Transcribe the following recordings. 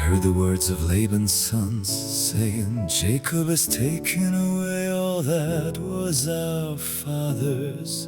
heard the words of Laban's sons, saying, Jacob has taken away all that was our father's,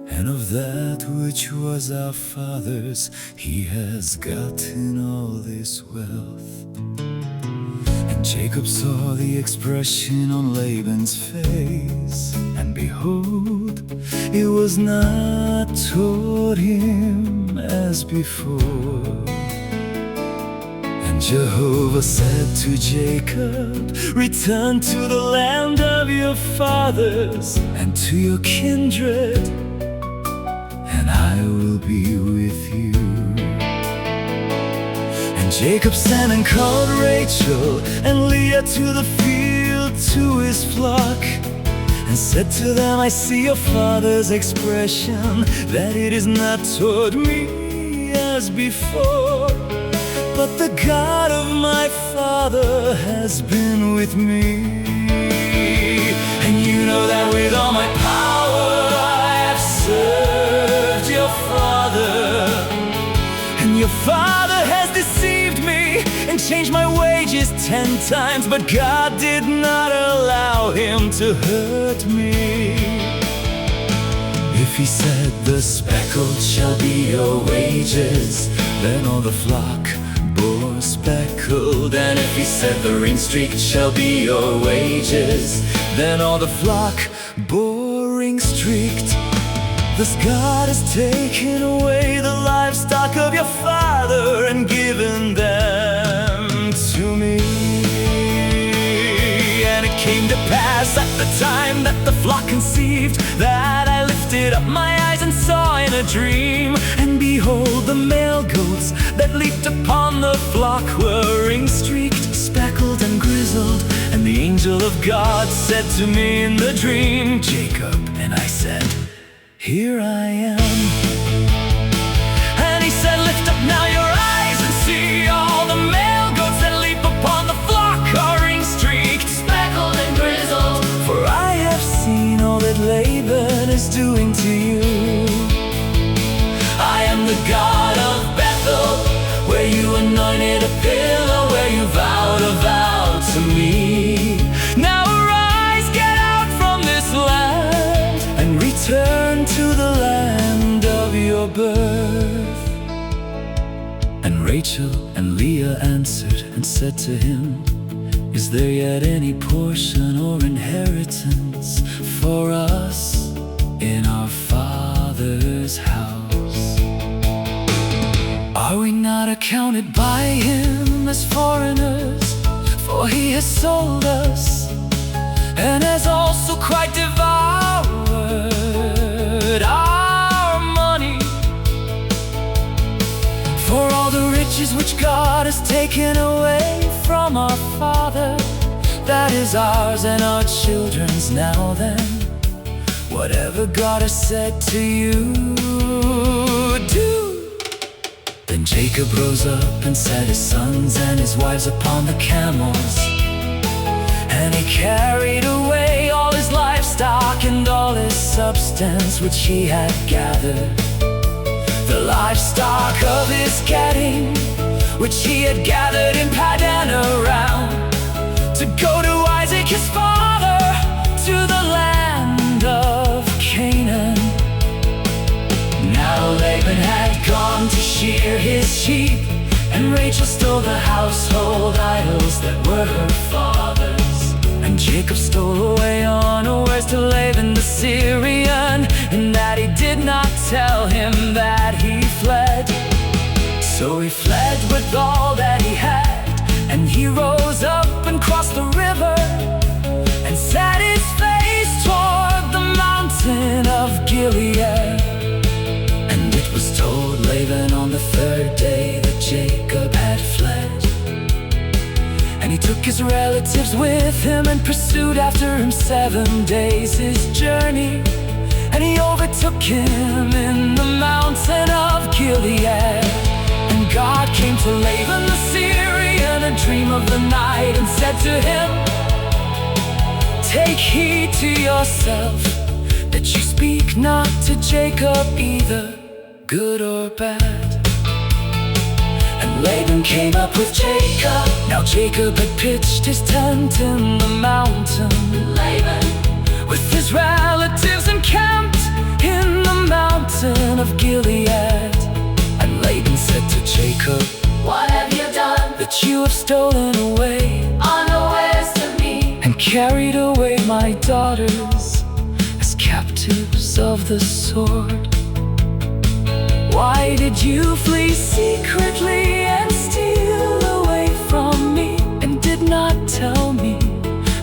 and of that which was our father's he has gotten all this wealth. And Jacob saw the expression on Laban's face, and behold, it was not toward him as before. And Jehovah said to Jacob, return to the land of your fathers and to your kindred, and I will be with you. And Jacob sent and called Rachel and Leah to the field to his flock, and said to them, I see your father's expression, that it is not toward me as before, but the God of my father has been with me. And you know that with all my power I have served your father, and your father has deceived me and changed my wages 10 times, but God did not allow him to hurt me. If he said the speckled shall be your wages, then all the flock bore speckled. And if he said the ring-streaked shall be your wages, then all the flock bore ring-streaked. Thus God has taken away the livestock of your father and given them to me. And it came to pass at the time that the flock conceived, that I lifted up my eyes and saw in a dream, and behold, the male goats that leaped upon the flock were ring-streaked, speckled and grizzled. And the angel of God said to me in the dream, Jacob. And I said, here I am. And he said, lift up now your eyes and see, all the male goats that leap upon the flock are ring-streaked, speckled and grizzled. For I have seen all that Laban is doing to you. I am the God of Bethel, where you anointed a pillow, where you vowed a vow to me. Now arise, get out from this land, and return to the land of your birth. And Rachel and Leah answered and said to him, is there yet any portion or inheritance for us in our father's house? Are we not accounted by him as foreigners? For he has sold us, and has also quite devoured our money. For all the riches which God has taken away from our father, that is ours and our children's. Now then, whatever God has said to you, do. Then Jacob rose up and set his sons and his wives upon the camels, and he carried away all his livestock and all his substance which he had gathered, the livestock of his getting, which he had gathered in Padan Aram, to go to Isaac his father, to the land of Canaan. Now Laban had gone to shear his sheep, and Rachel stole the household idols that were her father's. And Jacob stole away unawares to Laban the Syrian, and that he did not tell him that he fled. So he fled with all that he had, and he rose up and crossed the river, and set his face toward the mountain of Gilead. And it was told Laban on the third day that Jacob had fled. And he took his relatives with him and pursued after him 7 days his journey. And he overtook him in the mountain of Gilead. And God came to Laban the Syrian, a dream of the night, and said to him, take heed to yourself, that you speak not to Jacob either good or bad. And Laban came up with Jacob. Now Jacob had pitched his tent in the mountain. Laban, with his relatives, encamped in the mountain of Gilead. And Laban said to Jacob, What have you done? that you have stolen away Unawares to me. and carried away my daughters as captives of the sword? Why did you flee secretly and steal away from me, and did not tell me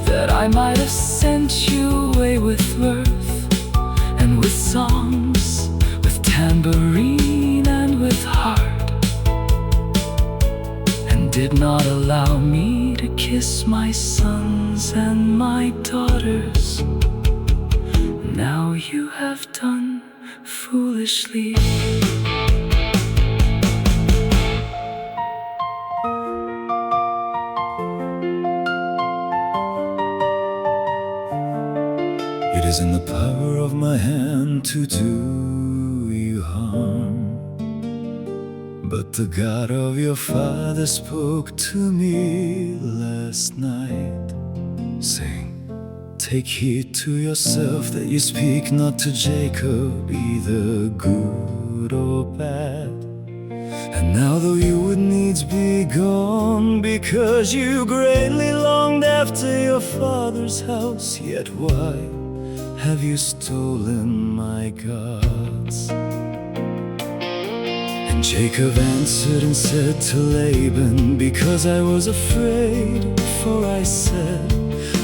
that I might have sent you away with mirth and with songs, with tambourine and with harp, and did not allow me to kiss my sons and my daughters? Now you have done foolishly. It is in the power of my hand to do you harm, but the God of your father spoke to me last night, saying, Take heed to yourself that you speak not to Jacob, either good or bad. And now though you would needs be gone, because you greatly longed after your father's house, yet why have you stolen my gods? And Jacob answered and said to Laban, Because I was afraid, for I said,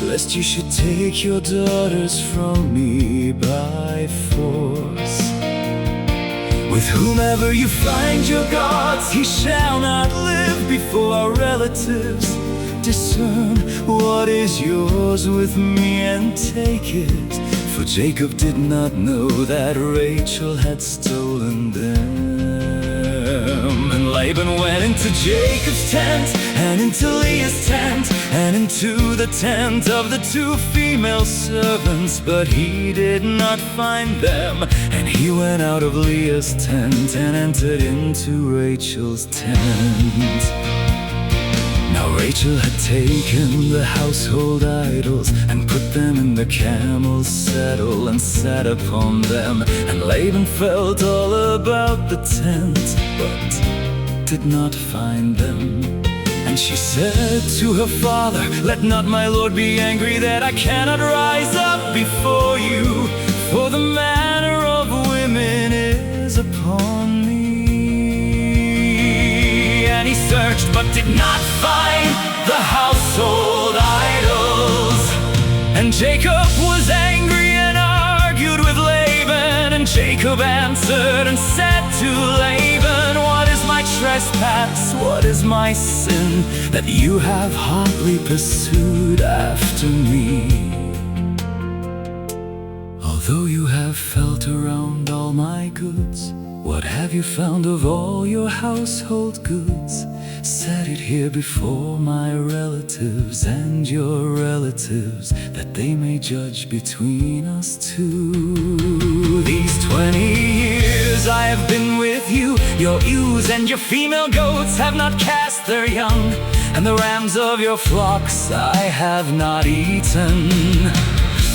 Lest you should take your daughters from me by force. With whomever you find your gods, he shall not live. Before our relatives discern what is yours with me, and take it. For Jacob did not know that Rachel had stolen them. And Laban went into Jacob's tent, and into Leah's tent, and into the tent of the two female servants, but he did not find them. And he went out of Leah's tent and entered into Rachel's tent. Now Rachel had taken the household idols and put them in the camel's saddle and sat upon them. And Laban felt all about the tent, but did not find them. And she said to her father, Let not my lord be angry that I cannot rise up before you, for the manner of women is upon me. And he searched but did not find the household idols. And Jacob was angry and argued with Laban. And Jacob answered and said to Laban, What is my trespass? What is my sin that you have hotly pursued after me? Although you have felt around all my goods, what have you found of all your household goods? Set it here before my relatives and your relatives, that they may judge between us two. These 20 years I have been with you. Your ewes and your female goats have not cast their young, and the rams of your flocks I have not eaten.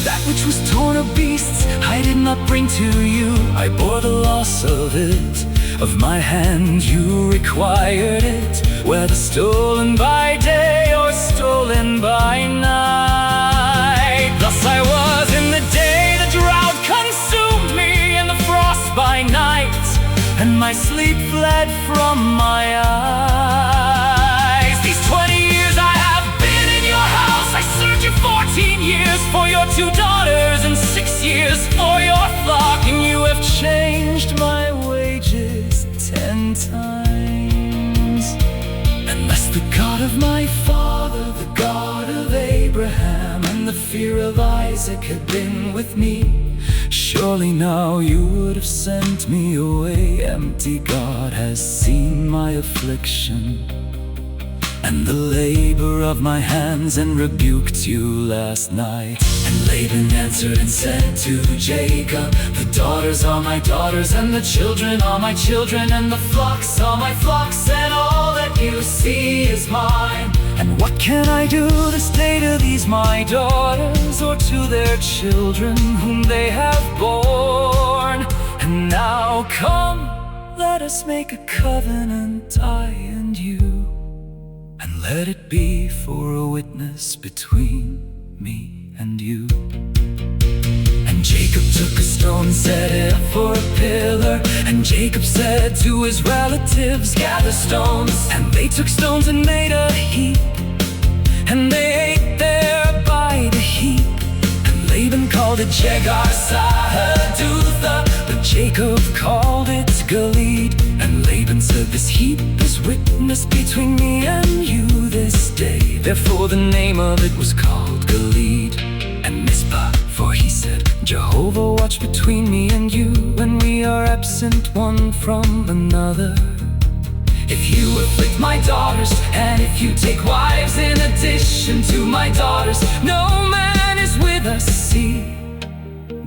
That which was torn of beasts I did not bring to you. I bore the loss of it. Of my hand you required it, whether stolen by day or stolen by night. Thus I was in the day the drought consumed me, and the frost by night, and my sleep fled from my eyes. These 20 years I have been in your house. I served you 14 years for your 2 daughters, and 6 years for your flock, and you have changed my wages 10 times. Unless the God of my father, the God of Abraham, and the fear of Isaac had been with me, surely now you would have sent me away empty. God has seen my affliction and the labor of my hands, and rebuked you last night. And Laban answered and said to Jacob, the daughters are my daughters, and the children are my children, and the flocks are my flocks, and all that you see is mine. And what can I do this day to these my daughters, or to their children whom they have borne? And now come, let us make a covenant, I and you, and let it be for a witness between me and you. And Jacob took a stone, set it up for a pillar. And Jacob said to his relatives, gather stones. And they took stones and made a heap, and they ate there by the heap. And Laban called it Jegar-sahadutha, but Jacob called it Gilead. And Laban said, this heap is witness between me and you this day. Therefore the name of it was called Gilead. And Mizpah, for he said, Jehovah watch between me and you, when we are absent one from another. If you afflict my daughters, and if you take wives in addition to my daughters, no man is with us. See,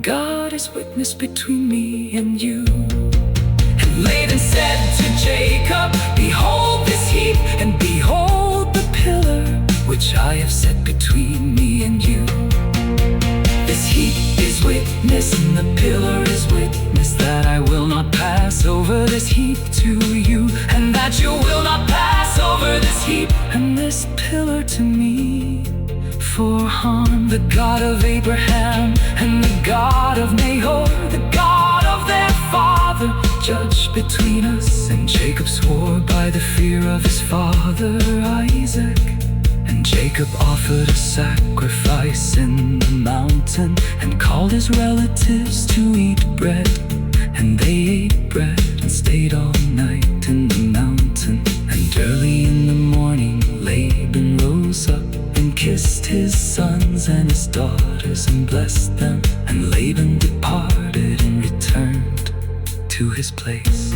God is witness between me and you. And Laban said to Jacob, behold this heap, and behold the pillar, which I have set between me and you. This heap is witness, and the pillar is witness, that I will not pass over this heap to you, and that you will not pass over this heap and this pillar to me for harm. The God of Abraham and the God of Nahor, the God of their father, judge between us. And Jacob swore by the fear of his father Isaac. And Jacob offered a sacrifice in the mountain, and called his relatives to eat bread. And they ate bread and stayed all night in the mountain. And early in the morning Laban rose up and kissed his sons and his daughters and blessed them. And Laban departed and returned to his place.